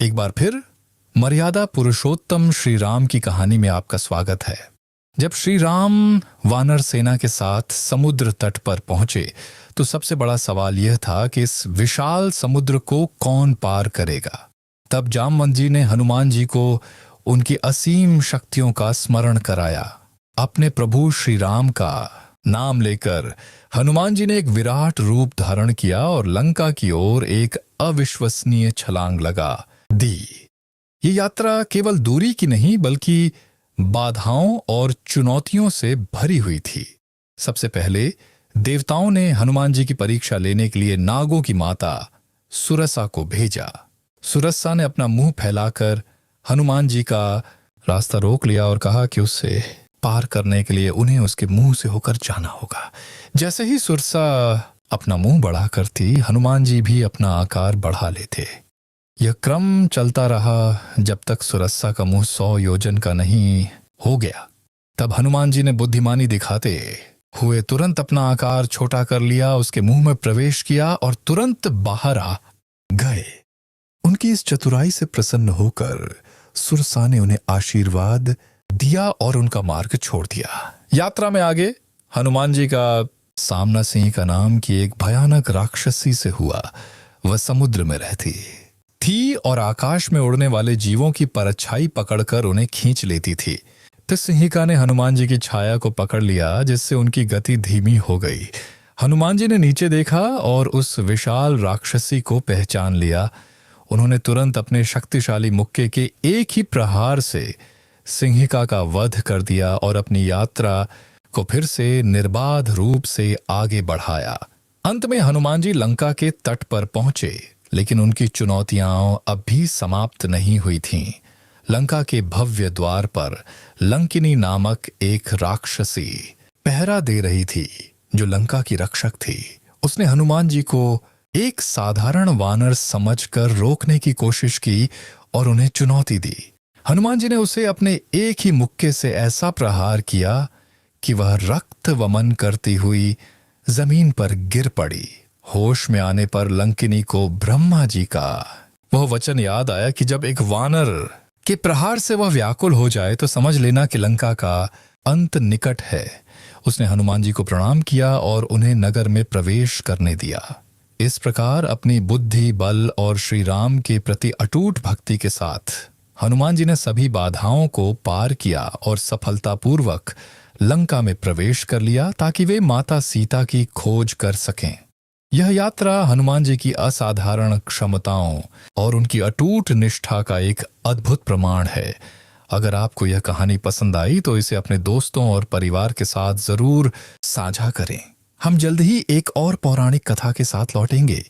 एक बार फिर मर्यादा पुरुषोत्तम श्री राम की कहानी में आपका स्वागत है। जब श्री राम वानर सेना के साथ समुद्र तट पर पहुंचे तो सबसे बड़ा सवाल यह था कि इस विशाल समुद्र को कौन पार करेगा। तब जामवंत जी ने हनुमान जी को उनकी असीम शक्तियों का स्मरण कराया। अपने प्रभु श्री राम का नाम लेकर हनुमान जी ने एक विराट रूप धारण किया और लंका की ओर एक अविश्वसनीय छलांग लगा दी। ये यात्रा केवल दूरी की नहीं बल्कि बाधाओं और चुनौतियों से भरी हुई थी। सबसे पहले देवताओं ने हनुमान जी की परीक्षा लेने के लिए नागों की माता सुरसा को भेजा। सुरसा ने अपना मुंह फैलाकर हनुमान जी का रास्ता रोक लिया और कहा कि उससे पार करने के लिए उन्हें उसके मुंह से होकर जाना होगा। जैसे ही सुरसा अपना मुंह बढ़ा करती, हनुमान जी भी अपना आकार बढ़ा लेते। यह क्रम चलता रहा जब तक सुरसा का मुंह 100 योजन का नहीं हो गया। तब हनुमान जी ने बुद्धिमानी दिखाते हुए तुरंत अपना आकार छोटा कर लिया, उसके मुंह में प्रवेश किया और तुरंत बाहर आ गए। उनकी इस चतुराई से प्रसन्न होकर सुरसा ने उन्हें आशीर्वाद दिया और उनका मार्ग छोड़ दिया। यात्रा में आगे हनुमान जी का सामना सिंह का नाम की एक भयानक राक्षसी से हुआ। वह समुद्र में रहती थी और आकाश में उड़ने वाले जीवों की परछाई पकड़कर उन्हें खींच लेती थी। तो सिंहिका ने हनुमान जी की छाया को पकड़ लिया, जिससे उनकी गति धीमी हो गई। हनुमान जी ने नीचे देखा और उस विशाल राक्षसी को पहचान लिया। उन्होंने तुरंत अपने शक्तिशाली मुक्के के एक ही प्रहार से सिंहिका का वध कर दिया और अपनी यात्रा को फिर से निर्बाध रूप से आगे बढ़ाया। अंत में हनुमान जी लंका के तट पर पहुंचे, लेकिन उनकी चुनौतियां अब भी समाप्त नहीं हुई थीं। लंका के भव्य द्वार पर लंकिनी नामक एक राक्षसी पहरा दे रही थी, जो लंका की रक्षक थी। उसने हनुमान जी को एक साधारण वानर समझकर रोकने की कोशिश की और उन्हें चुनौती दी। हनुमान जी ने उसे अपने एक ही मुक्के से ऐसा प्रहार किया कि वह रक्त वमन करती हुई जमीन पर गिर पड़ी। होश में आने पर लंकिनी को ब्रह्मा जी का वह वचन याद आया कि जब एक वानर के प्रहार से वह व्याकुल हो जाए तो समझ लेना कि लंका का अंत निकट है। उसने हनुमान जी को प्रणाम किया और उन्हें नगर में प्रवेश करने दिया। इस प्रकार अपनी बुद्धि, बल और श्री राम के प्रति अटूट भक्ति के साथ हनुमान जी ने सभी बाधाओं को पार किया और सफलतापूर्वक लंका में प्रवेश कर लिया, ताकि वे माता सीता की खोज कर सकें। यह यात्रा हनुमान जी की असाधारण क्षमताओं और उनकी अटूट निष्ठा का एक अद्भुत प्रमाण है। अगर आपको यह कहानी पसंद आई तो इसे अपने दोस्तों और परिवार के साथ जरूर साझा करें। हम जल्द ही एक और पौराणिक कथा के साथ लौटेंगे।